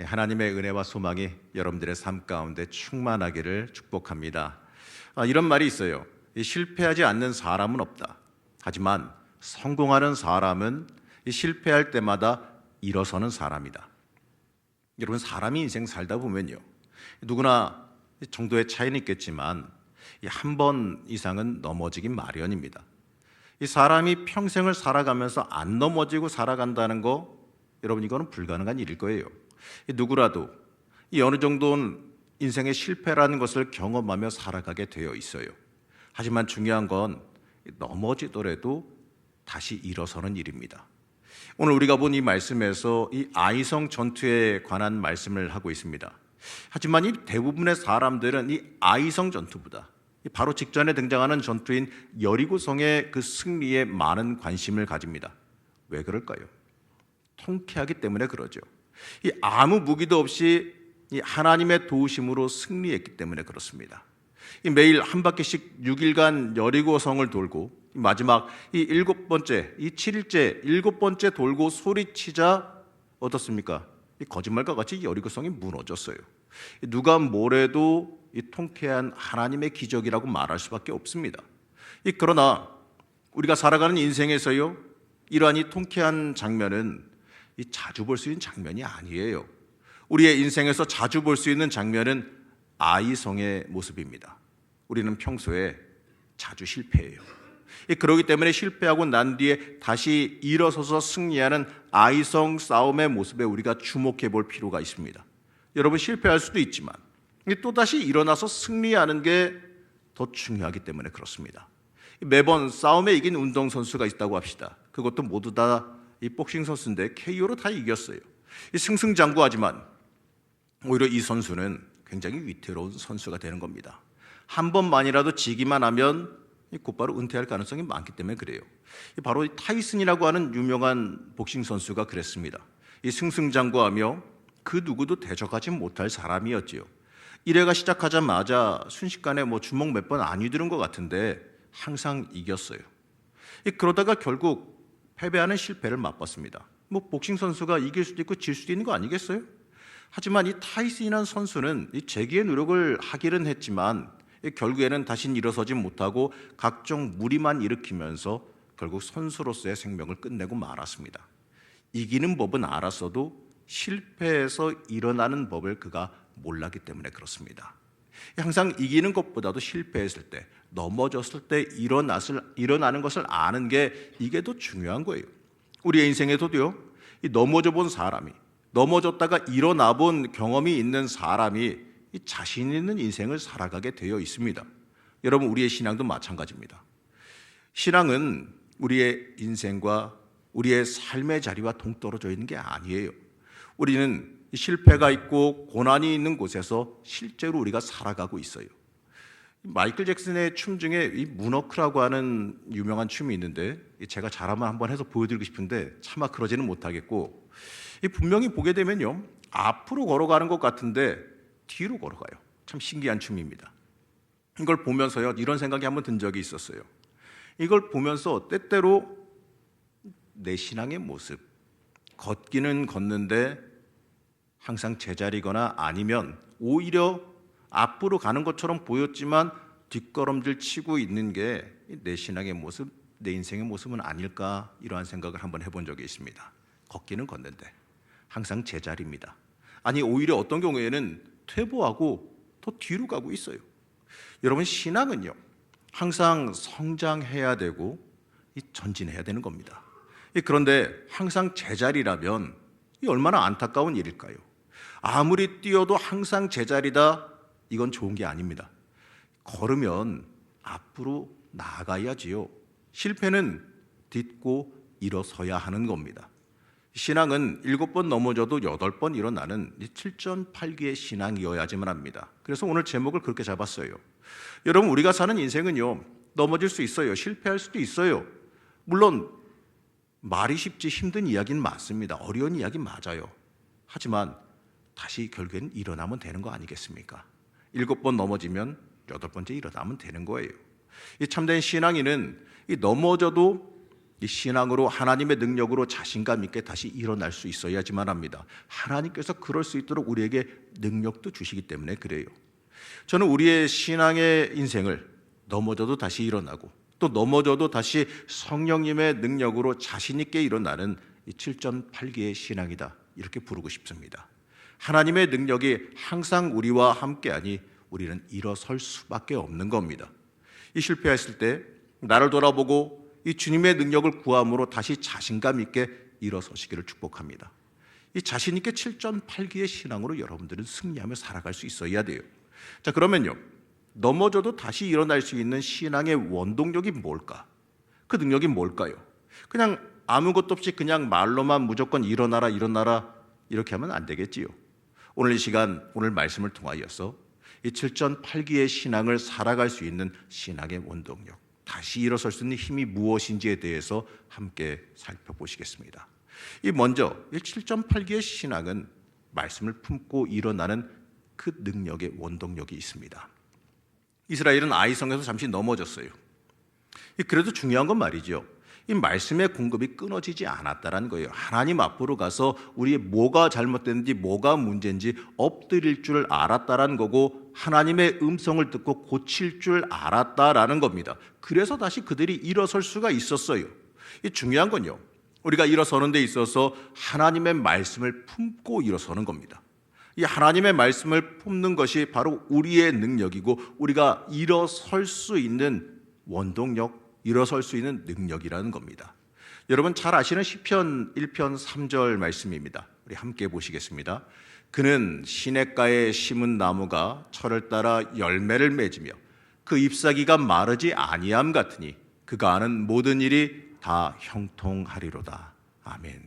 하나님의 은혜와 소망이 여러분들의 삶 가운데 충만하기를 축복합니다. 이런 말이 있어요. 실패하지 않는 사람은 없다. 하지만 성공하는 사람은 실패할 때마다 일어서는 사람이다. 여러분, 사람이 인생 살다 보면요, 누구나 정도의 차이는 있겠지만 한 번 이상은 넘어지긴 마련입니다. 이 사람이 평생을 살아가면서 안 넘어지고 살아간다는 거, 여러분, 이거는 불가능한 일일 거예요. 누구라도 어느 정도는 인생의 실패라는 것을 경험하며 살아가게 되어 있어요. 하지만 중요한 건 넘어지더라도 다시 일어서는 일입니다. 오늘 우리가 본 이 말씀에서 이 아이성 전투에 관한 말씀을 하고 있습니다. 하지만 이 대부분의 사람들은 이 아이성 전투보다 바로 직전에 등장하는 전투인 여리고성의 그 승리에 많은 관심을 가집니다. 왜 그럴까요? 통쾌하기 때문에 그러죠. 이 아무 무기도 없이 이 하나님의 도우심으로 승리했기 때문에 그렇습니다. 이 매일 한 바퀴씩 6일간 여리고성을 돌고 마지막 이 7번째, 이 7일째 7번째 돌고 소리치자 어떻습니까? 이 거짓말과 같이 여리고성이 무너졌어요. 누가 뭐래도 이 통쾌한 하나님의 기적이라고 말할 수밖에 없습니다. 그러나 우리가 살아가는 인생에서요, 이러한 이 통쾌한 장면은 자주 볼 수 있는 장면이 아니에요. 우리의 인생에서 자주 볼 수 있는 장면은 아이성의 모습입니다. 우리는 평소에 자주 실패해요. 그렇기 때문에 실패하고 난 뒤에 다시 일어서서 승리하는 아이성 싸움의 모습에 우리가 주목해 볼 필요가 있습니다. 여러분, 실패할 수도 있지만 또다시 일어나서 승리하는 게 더 중요하기 때문에 그렇습니다. 매번 싸움에 이긴 운동선수가 있다고 합시다. 그것도 모두 다 이 복싱 선수인데 KO로 다 이겼어요. 승승장구하지만 오히려 이 선수는 굉장히 위태로운 선수가 되는 겁니다. 한 번만이라도 지기만 하면 곧바로 은퇴할 가능성이 많기 때문에 그래요. 바로 타이슨이라고 하는 유명한 복싱 선수가 그랬습니다. 승승장구하며 그 누구도 대적하지 못할 사람이었지요. 1회가 시작하자마자 순식간에 주먹 몇 번 안 휘두른 것 같은데 항상 이겼어요. 그러다가 결국 패배하는 실패를 맛봤습니다. 복싱 선수가 이길 수도 있고 질 수도 있는 거 아니겠어요? 하지만 이 타이슨이라는 선수는 재기의 노력을 하기는 했지만 결국에는 다신 일어서지 못하고 각종 무리만 일으키면서 결국 선수로서의 생명을 끝내고 말았습니다. 이기는 법은 알았어도 실패해서 일어나는 법을 그가 몰랐기 때문에 그렇습니다. 항상 이기는 것보다도 실패했을 때, 넘어졌을 때 일어나는 것을 아는 게 이게 더 중요한 거예요. 우리의 인생에서도요, 이 넘어져 본 사람이, 넘어졌다가 일어나 본 경험이 있는 사람이 이 자신 있는 인생을 살아가게 되어 있습니다. 여러분, 우리의 신앙도 마찬가지입니다. 신앙은 우리의 인생과 우리의 삶의 자리와 동떨어져 있는 게 아니에요. 우리는 실패가 있고 고난이 있는 곳에서 실제로 우리가 살아가고 있어요. 마이클 잭슨의 춤 중에 이 문워크라고 하는 유명한 춤이 있는데 제가 잘하면 한번 해서 보여드리고 싶은데 차마 그러지는 못하겠고, 분명히 보게 되면요, 앞으로 걸어가는 것 같은데 뒤로 걸어가요. 참 신기한 춤입니다. 이걸 보면서요, 이런 생각이 한번 든 적이 있었어요. 이걸 보면서 때때로 내 신앙의 모습, 걷기는 걷는데 항상 제자리거나 아니면 오히려 앞으로 가는 것처럼 보였지만 뒷걸음질 치고 있는 게 내 신앙의 모습, 내 인생의 모습은 아닐까, 이러한 생각을 한번 해본 적이 있습니다. 걷기는 걷는데 항상 제자리입니다. 아니, 오히려 어떤 경우에는 퇴보하고 더 뒤로 가고 있어요. 여러분, 신앙은요, 항상 성장해야 되고 전진해야 되는 겁니다. 그런데 항상 제자리라면 얼마나 안타까운 일일까요? 아무리 뛰어도 항상 제자리다, 이건 좋은 게 아닙니다. 걸으면 앞으로 나아가야지요. 실패는 딛고 일어서야 하는 겁니다. 신앙은 7번 넘어져도 8번 일어나는 7전팔기의 신앙이어야지만 합니다. 그래서 오늘 제목을 그렇게 잡았어요. 여러분, 우리가 사는 인생은요, 넘어질 수 있어요. 실패할 수도 있어요. 물론 말이 쉽지 힘든 이야기는 맞습니다. 어려운 이야기 맞아요. 하지만 다시 결국엔 일어나면 되는 거 아니겠습니까? 7번 넘어지면 8번째 일어나면 되는 거예요. 이 참된 신앙인은 넘어져도 이 신앙으로 하나님의 능력으로 자신감 있게 다시 일어날 수 있어야지만 합니다. 하나님께서 그럴 수 있도록 우리에게 능력도 주시기 때문에 그래요. 저는 우리의 신앙의 인생을 넘어져도 다시 일어나고 또 넘어져도 다시 성령님의 능력으로 자신 있게 일어나는 이 7.8기의 신앙이다, 이렇게 부르고 싶습니다. 하나님의 능력이 항상 우리와 함께하니 우리는 일어설 수밖에 없는 겁니다. 이 실패했을 때 나를 돌아보고 이 주님의 능력을 구함으로 다시 자신감 있게 일어서시기를 축복합니다. 이 자신 있게 7.8기의 신앙으로 여러분들은 승리하며 살아갈 수 있어야 돼요. 자, 그러면요, 넘어져도 다시 일어날 수 있는 신앙의 원동력이 뭘까? 그 능력이 뭘까요? 그냥 아무것도 없이 그냥 말로만 무조건 일어나라 일어나라 이렇게 하면 안 되겠지요. 오늘 이 시간, 오늘 말씀을 통하여서 이 7.8기의 신앙을 살아갈 수 있는 신앙의 원동력, 다시 일어설 수 있는 힘이 무엇인지에 대해서 함께 살펴보시겠습니다. 이 먼저 이 7.8기의 신앙은 말씀을 품고 일어나는 그 능력의 원동력이 있습니다. 이스라엘은 아이성에서 잠시 넘어졌어요. 그래도 중요한 건 말이죠, 이 말씀의 공급이 끊어지지 않았다는 거예요. 하나님 앞으로 가서 우리의 뭐가 잘못됐는지 뭐가 문제인지 엎드릴 줄 알았다라는 거고, 하나님의 음성을 듣고 고칠 줄 알았다라는 겁니다. 그래서 다시 그들이 일어설 수가 있었어요. 이 중요한 건요, 우리가 일어서는 데 있어서 하나님의 말씀을 품고 일어서는 겁니다. 이 하나님의 말씀을 품는 것이 바로 우리의 능력이고 우리가 일어설 수 있는 원동력, 일어설 수 있는 능력이라는 겁니다. 여러분 잘 아시는 시편 1편 3절 말씀입니다. 우리 함께 보시겠습니다. 그는 시냇가에 심은 나무가 철을 따라 열매를 맺으며 그 잎사귀가 마르지 아니함 같으니 그가 하는 모든 일이 다 형통하리로다. 아멘.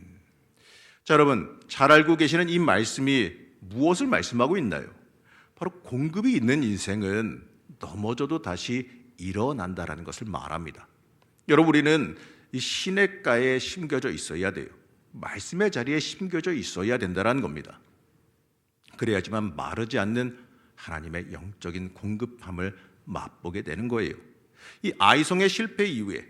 자, 여러분 잘 알고 계시는 이 말씀이 무엇을 말씀하고 있나요? 바로 공급이 있는 인생은 넘어져도 다시 일어난다라는 것을 말합니다. 여러분, 우리는 이 시냇가에 심겨져 있어야 돼요. 말씀의 자리에 심겨져 있어야 된다는 겁니다. 그래야지만 마르지 않는 하나님의 영적인 공급함을 맛보게 되는 거예요. 이 아이성의 실패 이후에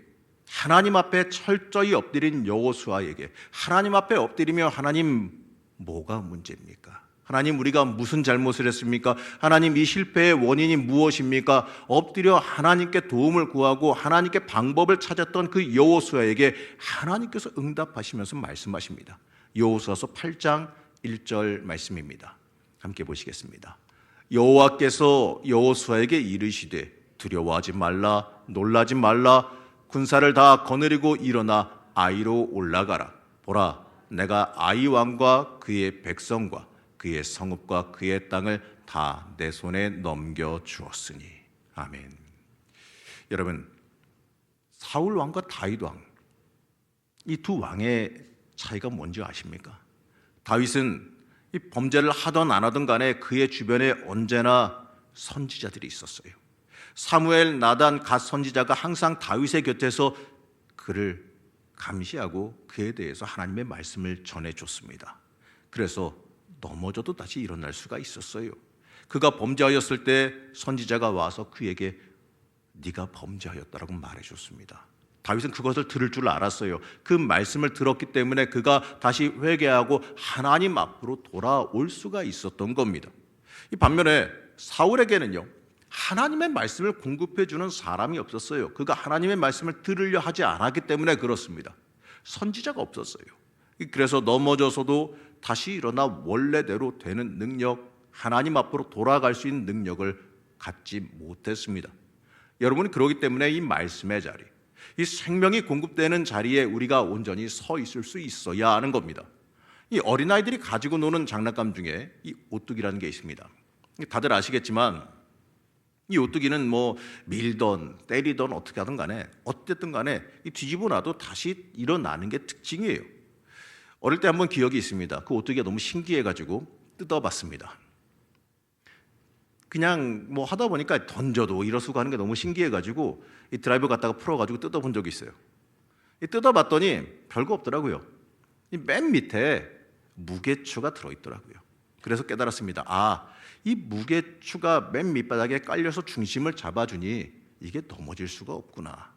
하나님 앞에 철저히 엎드린 여호수아에게 하나님 앞에 엎드리며 하나님 뭐가 문제입니까? 하나님 우리가 무슨 잘못을 했습니까? 하나님 이 실패의 원인이 무엇입니까? 엎드려 하나님께 도움을 구하고 하나님께 방법을 찾았던 그 여호수아에게 하나님께서 응답하시면서 말씀하십니다. 여호수아서 8장 1절 말씀입니다. 함께 보시겠습니다. 여호와께서 여호수아에게 이르시되 두려워하지 말라, 놀라지 말라, 군사를 다 거느리고 일어나 아이로 올라가라. 보라, 내가 아이 왕과 그의 백성과 그의 성읍과 그의 땅을 다 내 손에 넘겨 주었으니. 아멘. 여러분, 사울 왕과 다윗 왕, 이 두 왕의 차이가 뭔지 아십니까? 다윗은 이 범죄를 하던 안 하던 간에 그의 주변에 언제나 선지자들이 있었어요. 사무엘, 나단, 갓 선지자가 항상 다윗의 곁에서 그를 감시하고 그에 대해서 하나님의 말씀을 전해줬습니다. 그래서 넘어져도 다시 일어날 수가 있었어요. 그가 범죄하였을 때 선지자가 와서 그에게 네가 범죄하였다라고 말해줬습니다. 다윗은 그것을 들을 줄 알았어요. 그 말씀을 들었기 때문에 그가 다시 회개하고 하나님 앞으로 돌아올 수가 있었던 겁니다. 이 반면에 사울에게는요, 하나님의 말씀을 공급해 주는 사람이 없었어요. 그가 하나님의 말씀을 들으려 하지 않았기 때문에 그렇습니다. 선지자가 없었어요. 그래서 넘어져서도 다시 일어나 원래대로 되는 능력, 하나님 앞으로 돌아갈 수 있는 능력을 갖지 못했습니다. 여러분이 그러기 때문에 이 말씀의 자리, 이 생명이 공급되는 자리에 우리가 온전히 서 있을 수 있어야 하는 겁니다. 이 어린아이들이 가지고 노는 장난감 중에 이 오뚜기라는 게 있습니다. 다들 아시겠지만 이 오뚜기는 뭐 밀던 때리던 어떻게 하든 간에 어쨌든 간에 이 뒤집어 놔도 다시 일어나는 게 특징이에요. 어릴 때 한번 기억이 있습니다. 그 오뚜기가 너무 신기해가지고 뜯어봤습니다. 그냥 뭐 하다 보니까 던져도 일어서고 하는 게 너무 신기해가지고 이 드라이버 갖다가 풀어가지고 뜯어본 적이 있어요. 뜯어봤더니 별거 없더라고요. 맨 밑에 무게추가 들어있더라고요. 그래서 깨달았습니다. 아, 이 무게추가 맨 밑바닥에 깔려서 중심을 잡아주니 이게 넘어질 수가 없구나.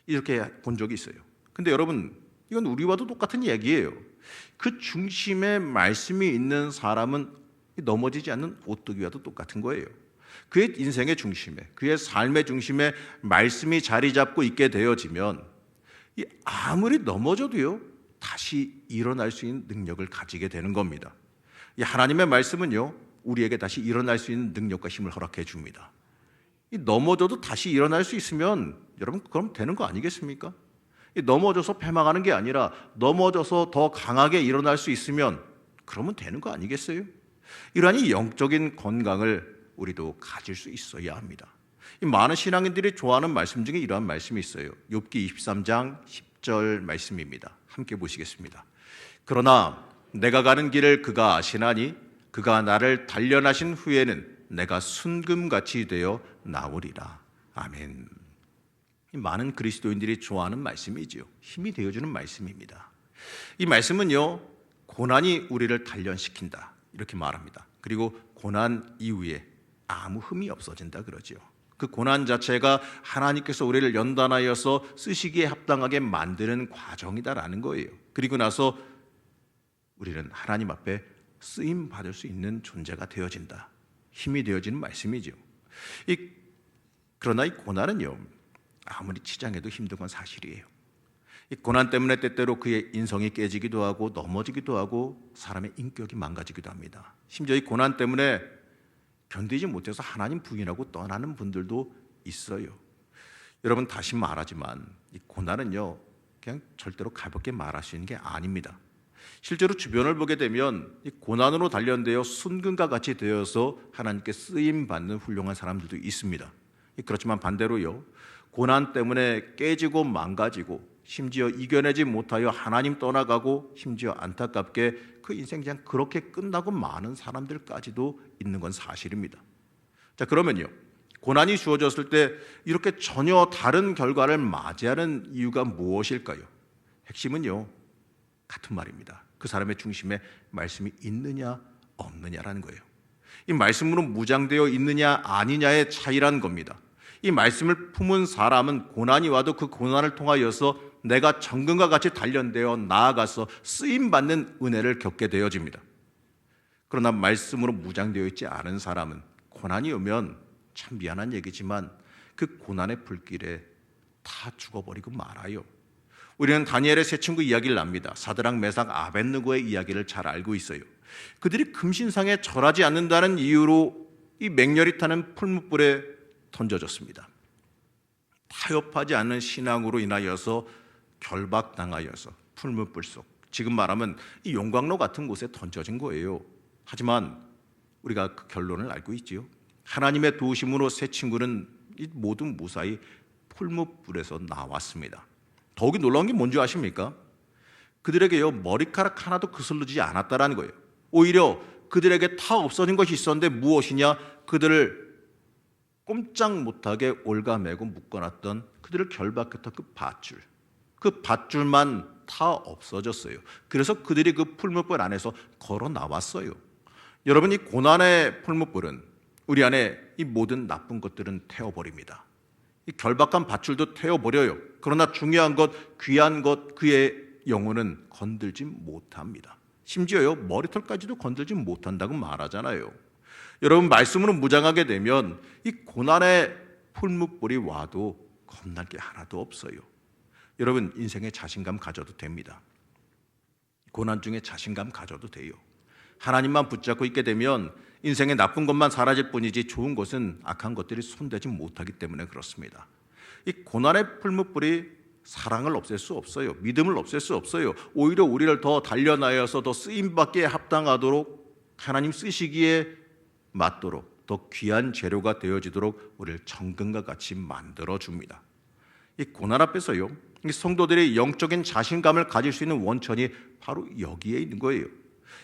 이렇게 본 적이 있어요. 근데 여러분, 이건 우리와도 똑같은 얘기예요. 그 중심에 말씀이 있는 사람은 넘어지지 않는 오뚜기와도 똑같은 거예요. 그의 인생의 중심에, 그의 삶의 중심에 말씀이 자리 잡고 있게 되어지면 아무리 넘어져도요, 다시 일어날 수 있는 능력을 가지게 되는 겁니다. 이 하나님의 말씀은요, 우리에게 다시 일어날 수 있는 능력과 힘을 허락해 줍니다. 이 넘어져도 다시 일어날 수 있으면 여러분, 그럼 되는 거 아니겠습니까? 이 넘어져서 패망하는 게 아니라 넘어져서 더 강하게 일어날 수 있으면 그러면 되는 거 아니겠어요? 이러한 이 영적인 건강을 우리도 가질 수 있어야 합니다. 이 많은 신앙인들이 좋아하는 말씀 중에 이러한 말씀이 있어요. 욥기 23장 10절 말씀입니다. 함께 보시겠습니다. 그러나 내가 가는 길을 그가 아시나니 그가 나를 단련하신 후에는 내가 순금같이 되어 나오리라. 아멘. 많은 그리스도인들이 좋아하는 말씀이지요. 힘이 되어주는 말씀입니다. 이 말씀은요, 고난이 우리를 단련시킨다 이렇게 말합니다. 그리고 고난 이후에 아무 흠이 없어진다 그러죠. 그 고난 자체가 하나님께서 우리를 연단하여서 쓰시기에 합당하게 만드는 과정이다라는 거예요. 그리고 나서 우리는 하나님 앞에 쓰임 받을 수 있는 존재가 되어진다. 힘이 되어지는 말씀이죠. 그러나 이 고난은요, 아무리 치장해도 힘든 건 사실이에요. 이 고난 때문에 때때로 그의 인성이 깨지기도 하고 넘어지기도 하고 사람의 인격이 망가지기도 합니다. 심지어 이 고난 때문에 견디지 못해서 하나님 부인하고 떠나는 분들도 있어요. 여러분, 다시 말하지만 이 고난은요, 그냥 절대로 가볍게 말할 수 있는 게 아닙니다. 실제로 주변을 보게 되면 이 고난으로 단련되어 순금과 같이 되어서 하나님께 쓰임 받는 훌륭한 사람들도 있습니다. 그렇지만 반대로요, 고난 때문에 깨지고 망가지고 심지어 이겨내지 못하여 하나님 떠나가고 심지어 안타깝게 그 인생 그냥 그렇게 끝나고 많은 사람들까지도 있는 건 사실입니다. 자, 그러면요, 고난이 주어졌을 때 이렇게 전혀 다른 결과를 맞이하는 이유가 무엇일까요? 핵심은요, 같은 말입니다. 그 사람의 중심에 말씀이 있느냐 없느냐라는 거예요. 이 말씀으로 무장되어 있느냐 아니냐의 차이라는 겁니다. 이 말씀을 품은 사람은 고난이 와도 그 고난을 통하여서 내가 정금과 같이 단련되어 나아가서 쓰임받는 은혜를 겪게 되어집니다. 그러나 말씀으로 무장되어 있지 않은 사람은 고난이 오면 참 미안한 얘기지만 그 고난의 불길에 다 죽어버리고 말아요. 우리는 다니엘의 세 친구 이야기를 압니다. 사드락, 메삭, 아벳느고의 이야기를 잘 알고 있어요. 그들이 금신상에 절하지 않는다는 이유로 이 맹렬히 타는 풀무불에 던져졌습니다. 타협하지 않는 신앙으로 인하여서 결박당하여서 풀무불 속, 지금 말하면 이 용광로 같은 곳에 던져진 거예요. 하지만 우리가 그 결론을 알고 있지요. 하나님의 도우심으로 세 친구는 모두 무사히 풀무불에서 나왔습니다. 더욱이 놀라운 게 뭔지 아십니까? 그들에게요, 머리카락 하나도 그슬르지 않았다라는 거예요. 오히려 그들에게 다 없어진 것이 있었는데 무엇이냐? 그들을 꼼짝 못하게 올가매고 묶어놨던 그들을 결박했던 그 밧줄만 다 없어졌어요. 그래서 그들이 그 풀무불 안에서 걸어 나왔어요. 여러분, 이 고난의 풀무불은 우리 안에 이 모든 나쁜 것들은 태워버립니다. 이 결박한 밧줄도 태워버려요. 그러나 중요한 것, 귀한 것, 그의 영혼은 건들지 못합니다. 심지어요, 머리털까지도 건들지 못한다고 말하잖아요. 여러분, 말씀으로 무장하게 되면 이 고난의 풀무불이 와도 겁날 게 하나도 없어요. 여러분, 인생에 자신감 가져도 됩니다. 고난 중에 자신감 가져도 돼요. 하나님만 붙잡고 있게 되면 인생의 나쁜 것만 사라질 뿐이지 좋은 것은 악한 것들이 손대지 못하기 때문에 그렇습니다. 이 고난의 풀무불이 사랑을 없앨 수 없어요. 믿음을 없앨 수 없어요. 오히려 우리를 더 단련하여서 더 쓰임받기에 합당하도록, 하나님 쓰시기에 맞도록 더 귀한 재료가 되어지도록 우리를 정금과 같이 만들어줍니다. 이 고난 앞에서요, 이 성도들이 영적인 자신감을 가질 수 있는 원천이 바로 여기에 있는 거예요.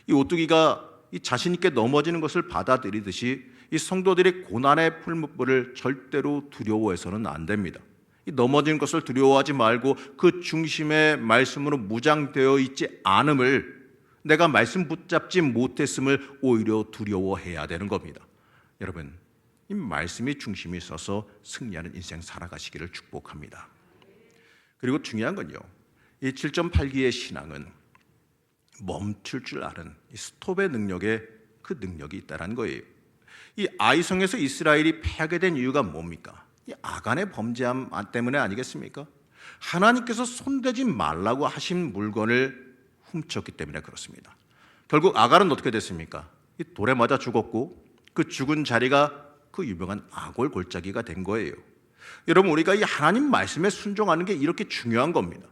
이 오뚜기가 이 자신 있게 넘어지는 것을 받아들이듯이 이 성도들이 고난의 풀무불을 절대로 두려워해서는 안 됩니다. 이 넘어지는 것을 두려워하지 말고 그 중심에 말씀으로 무장되어 있지 않음을, 내가 말씀 붙잡지 못했음을 오히려 두려워해야 되는 겁니다. 여러분, 이 말씀이 중심이 있어서 승리하는 인생 살아가시기를 축복합니다. 그리고 중요한 건요, 이 7.8기의 신앙은 멈출 줄 아는 이 스톱의 능력에 그 능력이 있다는 거예요. 이 아이성에서 이스라엘이 패하게 된 이유가 뭡니까? 이 아간의 범죄함 때문에 아니겠습니까? 하나님께서 손대지 말라고 하신 물건을 훔쳤기 때문에 그렇습니다. 결국 아간은 어떻게 됐습니까? 이 돌에 맞아 죽었고 그 죽은 자리가 그 유명한 아골 골짜기가 된 거예요. 여러분, 우리가 이 하나님 말씀에 순종하는 게 이렇게 중요한 겁니다.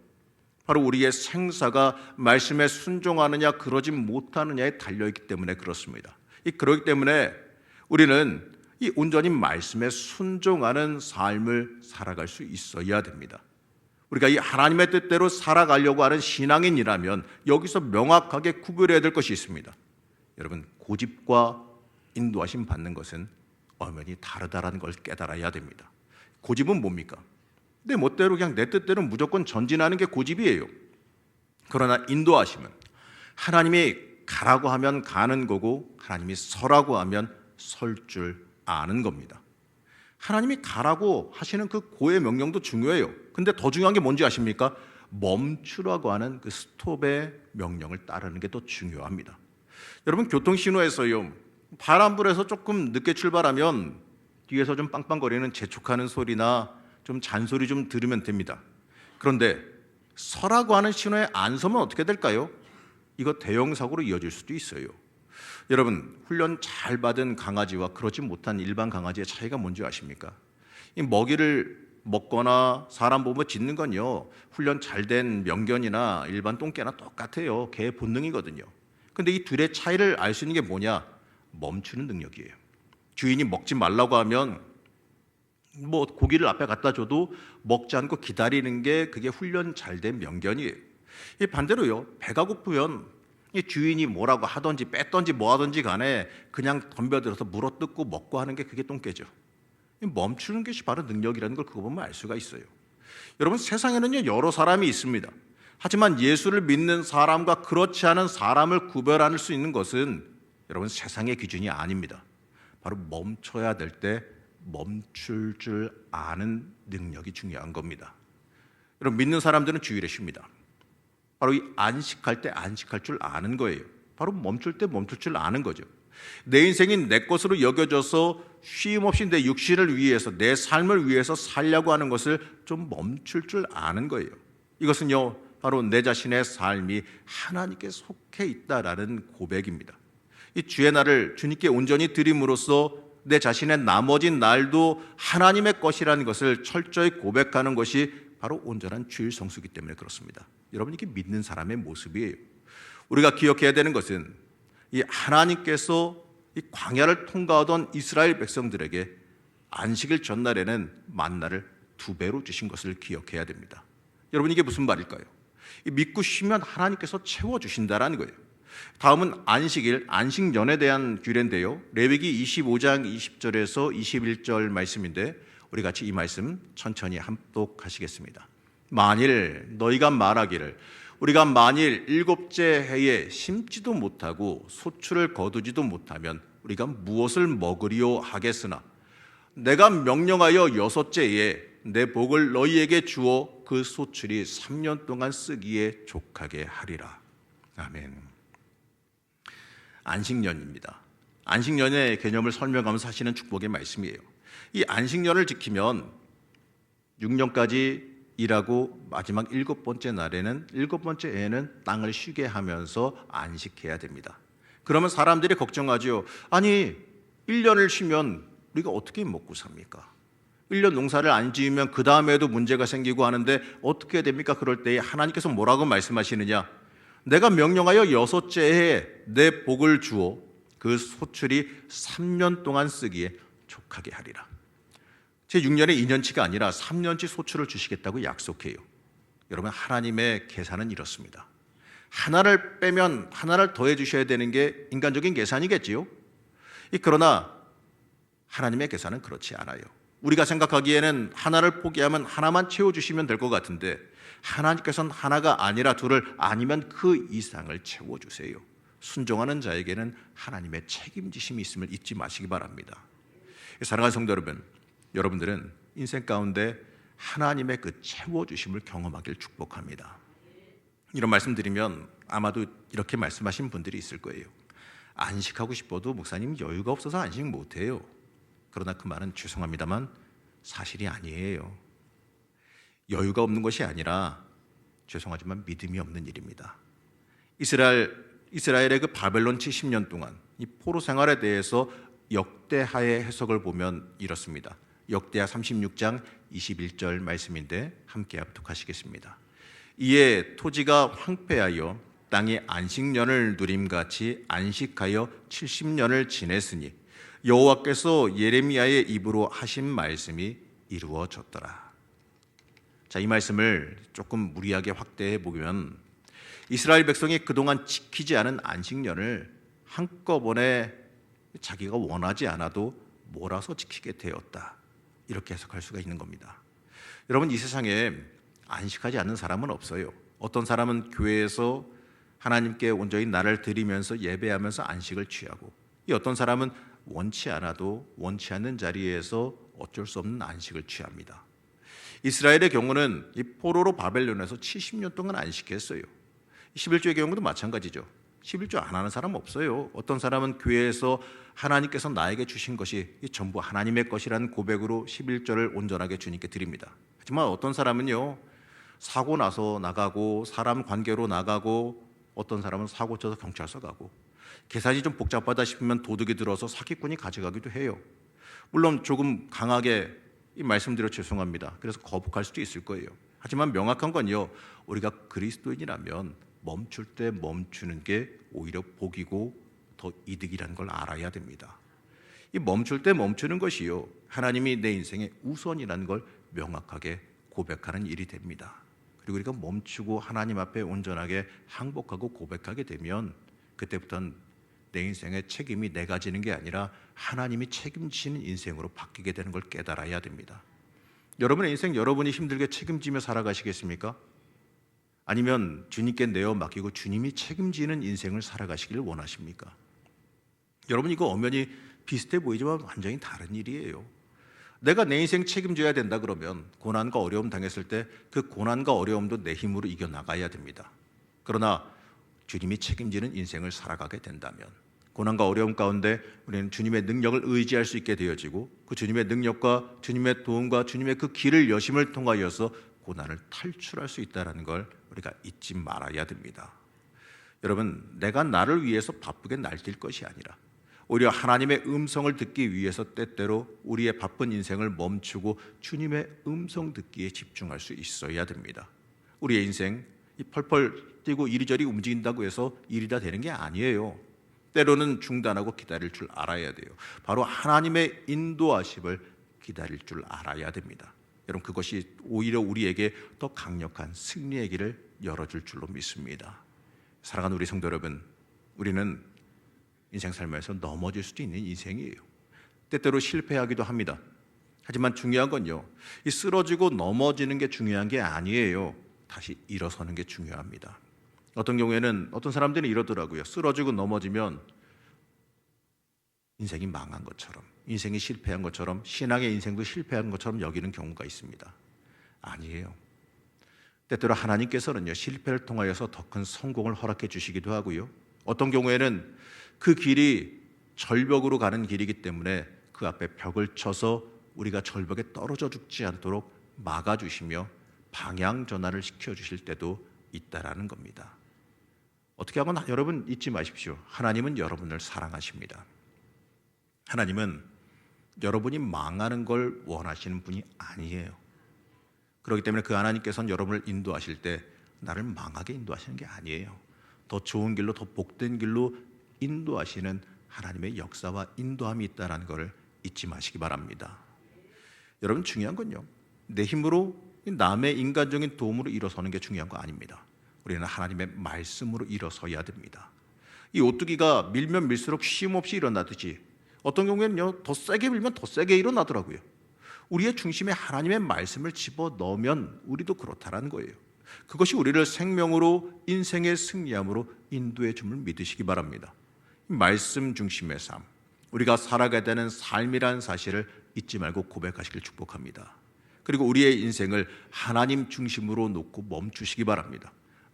바로 우리의 생사가 말씀에 순종하느냐 그러지 못하느냐에 달려있기 때문에 그렇습니다. 그렇기 때문에 우리는 이 온전히 말씀에 순종하는 삶을 살아갈 수 있어야 됩니다. 우리가 이 하나님의 뜻대로 살아가려고 하는 신앙인이라면 여기서 명확하게 구별해야 될 것이 있습니다. 여러분, 고집과 인도하심 받는 것은 엄연히 다르다라는 걸 깨달아야 됩니다. 고집은 뭡니까? 내 멋대로 그냥 내 뜻대로 무조건 전진하는 게 고집이에요. 그러나 인도하심은 하나님이 가라고 하면 가는 거고 하나님이 서라고 하면 설 줄 아는 겁니다. 하나님이 가라고 하시는 그 고의 명령도 중요해요. 근데 더 중요한 게 뭔지 아십니까? 멈추라고 하는 그 스톱의 명령을 따르는 게 더 중요합니다. 여러분, 교통신호에서요, 파란 불에서 조금 늦게 출발하면 뒤에서 좀 빵빵거리는 재촉하는 소리나 좀 잔소리 좀 들으면 됩니다. 그런데 서라고 하는 신호에 안 서면 어떻게 될까요? 이거 대형 사고로 이어질 수도 있어요. 여러분, 훈련 잘 받은 강아지와 그렇지 못한 일반 강아지의 차이가 뭔지 아십니까? 이 먹이를 먹거나 사람 보면 짖는 건요, 훈련 잘 된 명견이나 일반 똥개나 똑같아요. 개의 본능이거든요. 근데 이 둘의 차이를 알 수 있는 게 뭐냐? 멈추는 능력이에요. 주인이 먹지 말라고 하면 뭐 고기를 앞에 갖다 줘도 먹지 않고 기다리는 게 그게 훈련 잘 된 명견이에요. 이 반대로요, 배가 고프면 이 주인이 뭐라고 하든지 뺐든지 뭐 하든지 간에 그냥 덤벼들어서 물어뜯고 먹고 하는 게 그게 똥개죠. 멈추는 것이 바로 능력이라는 걸 그거 보면 알 수가 있어요. 여러분, 세상에는요 여러 사람이 있습니다. 하지만 예수를 믿는 사람과 그렇지 않은 사람을 구별할 수 있는 것은 여러분 세상의 기준이 아닙니다. 바로 멈춰야 될 때 멈출 줄 아는 능력이 중요한 겁니다. 여러분, 믿는 사람들은 주일에 쉽니다. 바로 이 안식할 때 안식할 줄 아는 거예요. 바로 멈출 때 멈출 줄 아는 거죠. 내 인생이 내 것으로 여겨져서 쉼 없이 내 육신을 위해서 내 삶을 위해서 살려고 하는 것을 좀 멈출 줄 아는 거예요. 이것은요 바로 내 자신의 삶이 하나님께 속해 있다라는 고백입니다. 이 주의 날을 주님께 온전히 드림으로써 내 자신의 나머지 날도 하나님의 것이라는 것을 철저히 고백하는 것이 바로 온전한 주일 성수이기 때문에 그렇습니다. 여러분, 이게 믿는 사람의 모습이에요. 우리가 기억해야 되는 것은 이 하나님께서 이 광야를 통과하던 이스라엘 백성들에게 안식일 전날에는 만나를 2배로 주신 것을 기억해야 됩니다. 여러분, 이게 무슨 말일까요? 믿고 쉬면 하나님께서 채워주신다라는 거예요. 다음은 안식일, 안식년에 대한 규례인데요, 레위기 25장 20절에서 21절 말씀인데 우리 같이 이 말씀 천천히 함독하시겠습니다. 만일 너희가 말하기를 우리가 만일 7째 해에 심지도 못하고 소출을 거두지도 못하면 우리가 무엇을 먹으리요 하겠으나 내가 명령하여 6째 해에 내 복을 너희에게 주어 그 소출이 3년 동안 쓰기에 족하게 하리라. 아멘. 안식년입니다. 안식년의 개념을 설명하면서 하시는 축복의 말씀이에요. 이 안식년을 지키면 6년까지 일하고 마지막 7번째 날에는 7번째 해에는 땅을 쉬게 하면서 안식해야 됩니다. 그러면 사람들이 걱정하죠. 아니 1년을 쉬면 우리가 어떻게 먹고 삽니까? 1년 농사를 안 지으면 그 다음에도 문제가 생기고 하는데 어떻게 됩니까? 그럴 때 하나님께서 뭐라고 말씀하시느냐? 내가 명령하여 6째 해에 내 복을 주어 그 소출이 3년 동안 쓰기에 족하게 하리라. 제 6년의 2년치가 아니라 3년치 소출을 주시겠다고 약속해요. 여러분, 하나님의 계산은 이렇습니다. 하나를 빼면 하나를 더해 주셔야 되는 게 인간적인 계산이겠지요. 그러나 하나님의 계산은 그렇지 않아요. 우리가 생각하기에는 하나를 포기하면 하나만 채워주시면 될 것 같은데 하나님께서는 하나가 아니라 둘을, 아니면 그 이상을 채워주세요. 순종하는 자에게는 하나님의 책임지심이 있음을 잊지 마시기 바랍니다. 사랑하는 성도 여러분, 여러분들은 인생 가운데 하나님의 그 채워주심을 경험하길 축복합니다. 이런 말씀드리면 아마도 이렇게 말씀하신 분들이 있을 거예요. 안식하고 싶어도 목사님 여유가 없어서 안식 못해요. 그러나 그 말은 죄송합니다만 사실이 아니에요. 여유가 없는 것이 아니라 죄송하지만 믿음이 없는 일입니다. 이스라엘의 그 바벨론 70년 동안 이 포로 생활에 대해서 역대하의 해석을 보면 이렇습니다. 역대하 36장 21절 말씀인데 함께 합독하시겠습니다. 이에 토지가 황폐하여 땅이 안식년을 누림같이 안식하여 70년을 지냈으니 여호와께서 예레미야의 입으로 하신 말씀이 이루어졌더라. 자, 이 말씀을 조금 무리하게 확대해 보면 이스라엘 백성이 그동안 지키지 않은 안식년을 한꺼번에 자기가 원하지 않아도 몰아서 지키게 되었다. 이렇게 해석할 수가 있는 겁니다. 여러분, 이 세상에 안식하지 않는 사람은 없어요. 어떤 사람은 교회에서 하나님께 온전히 나를 드리면서 예배하면서 안식을 취하고, 이 어떤 사람은 원치 않아도 원치 않는 자리에서 어쩔 수 없는 안식을 취합니다. 이스라엘의 경우는 이 포로로 바벨론에서 70년 동안 안식했어요. 11조의 경우도 마찬가지죠. 11조 안 하는 사람 없어요. 어떤 사람은 교회에서 하나님께서 나에게 주신 것이 전부 하나님의 것이라는 고백으로 11조를 온전하게 주님께 드립니다. 하지만 어떤 사람은요, 사고 나서 나가고 사람 관계로 나가고, 어떤 사람은 사고 쳐서 경찰서 가고, 계산이 좀 복잡하다 싶으면 도둑이 들어서 사기꾼이 가져가기도 해요. 물론 조금 강하게 이 말씀드려 죄송합니다. 그래서 거북할 수도 있을 거예요. 하지만 명확한 건요, 우리가 그리스도인이라면 멈출 때 멈추는 게 오히려 복이고 더 이득이라는 걸 알아야 됩니다. 이 멈출 때 멈추는 것이요, 하나님이 내 인생의 우선이라는 걸 명확하게 고백하는 일이 됩니다. 그리고 우리가 멈추고 하나님 앞에 온전하게 항복하고 고백하게 되면 그때부터는 내 인생의 책임이 내가 지는 게 아니라 하나님이 책임지는 인생으로 바뀌게 되는 걸 깨달아야 됩니다. 여러분의 인생 여러분이 힘들게 책임지며 살아가시겠습니까? 아니면 주님께 내어 맡기고 주님이 책임지는 인생을 살아가시기를 원하십니까? 여러분, 이거 엄연히 비슷해 보이지만 완전히 다른 일이에요. 내가 내 인생 책임져야 된다 그러면 고난과 어려움 당했을 때 그 고난과 어려움도 내 힘으로 이겨나가야 됩니다. 그러나 주님이 책임지는 인생을 살아가게 된다면 고난과 어려움 가운데 우리는 주님의 능력을 의지할 수 있게 되어지고, 그 주님의 능력과 주님의 도움과 주님의 그 길을 여심을 통하여서 고난을 탈출할 수 있다는 걸 우리가 잊지 말아야 됩니다. 여러분, 내가 나를 위해서 바쁘게 날뛸 것이 아니라 오히려 하나님의 음성을 듣기 위해서 때때로 우리의 바쁜 인생을 멈추고 주님의 음성 듣기에 집중할 수 있어야 됩니다. 우리의 인생 이 펄펄 뛰고 이리저리 움직인다고 해서 일이 다 되는 게 아니에요. 때로는 중단하고 기다릴 줄 알아야 돼요. 바로 하나님의 인도하심을 기다릴 줄 알아야 됩니다. 여러분, 그것이 오히려 우리에게 더 강력한 승리의 길을 열어줄 줄로 믿습니다. 사랑하는 우리 성도 여러분, 우리는 인생 삶에서 넘어질 수도 있는 인생이에요. 때때로 실패하기도 합니다. 하지만 중요한 건요, 이 쓰러지고 넘어지는 게 중요한 게 아니에요. 다시 일어서는 게 중요합니다. 어떤 경우에는 어떤 사람들이 이러더라고요. 쓰러지고 넘어지면 인생이 망한 것처럼, 인생이 실패한 것처럼, 신앙의 인생도 실패한 것처럼 여기는 경우가 있습니다. 아니에요. 때때로 하나님께서는요, 실패를 통하여서 더 큰 성공을 허락해 주시기도 하고요, 어떤 경우에는 그 길이 절벽으로 가는 길이기 때문에 그 앞에 벽을 쳐서 우리가 절벽에 떨어져 죽지 않도록 막아주시며 방향 전환을 시켜주실 때도 있다라는 겁니다. 어떻게 하건 여러분 잊지 마십시오. 하나님은 여러분을 사랑하십니다. 하나님은 여러분이 망하는 걸 원하시는 분이 아니에요. 그렇기 때문에 그 하나님께서는 여러분을 인도하실 때 나를 망하게 인도하시는 게 아니에요. 더 좋은 길로, 더 복된 길로 인도하시는 하나님의 역사와 인도함이 있다는 것을 잊지 마시기 바랍니다. 여러분, 중요한 건요, 내 힘으로 남의 인간적인 도움으로 일어서는 게 중요한 거 아닙니다. 우리는 하나님의 말씀으로 일어서야 됩니다. 이 오뚜기가 밀면 밀수록 쉼없이 일어나듯이 어떤 경우에는요, 더 세게 밀면 더 세게 일어나더라고요. 우리의 중심에 하나님의 말씀을 집어넣으면 우리도 그렇다라는 거예요. 그것이 우리를 생명으로, 인생의 승리함으로 인도해 줌을 믿으시기 바랍니다. 말씀 중심의 삶, 우리가 살아가야 되는 삶이라는 사실을 잊지 말고 고백하시길 축복합니다. 그리고 우리의 인생을 하나님 중심으로 놓고 멈추시기 바랍니다.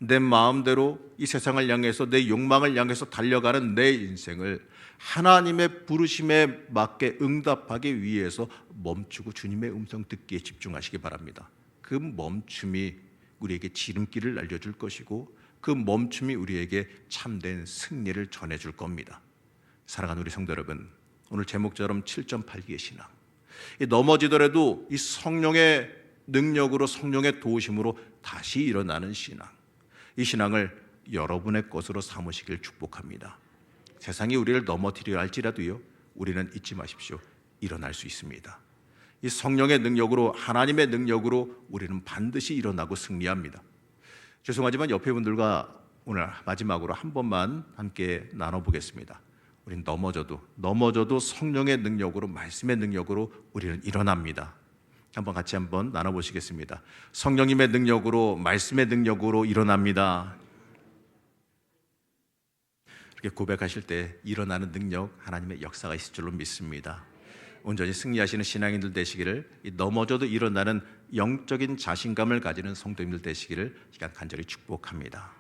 내 마음대로 이 세상을 향해서 내 욕망을 향해서 달려가는 내 인생을 하나님의 부르심에 맞게 응답하기 위해서 멈추고 주님의 음성 듣기에 집중하시기 바랍니다. 그 멈춤이 우리에게 지름길을 알려줄 것이고 그 멈춤이 우리에게 참된 승리를 전해줄 겁니다. 사랑하는 우리 성도 여러분, 오늘 제목처럼 7.8기의 신앙, 넘어지더라도 이 성령의 능력으로 성령의 도우심으로 다시 일어나는 신앙, 이 신앙을 여러분의 것으로 삼으시길 축복합니다. 세상이 우리를 넘어뜨리려 할지라도요, 우리는 잊지 마십시오. 일어날 수 있습니다. 이 성령의 능력으로, 하나님의 능력으로 우리는 반드시 일어나고 승리합니다. 죄송하지만 옆에 분들과 오늘 마지막으로 한 번만 함께 나눠보겠습니다. 우리는 넘어져도 성령의 능력으로, 말씀의 능력으로 우리는 일어납니다. 같이 한번 나눠보시겠습니다. 성령님의 능력으로, 말씀의 능력으로 일어납니다. 이렇게 고백하실 때 일어나는 능력, 하나님의 역사가 있을 줄로 믿습니다. 온전히 승리하시는 신앙인들 되시기를, 넘어져도 일어나는 영적인 자신감을 가지는 성도님들 되시기를 간절히 축복합니다.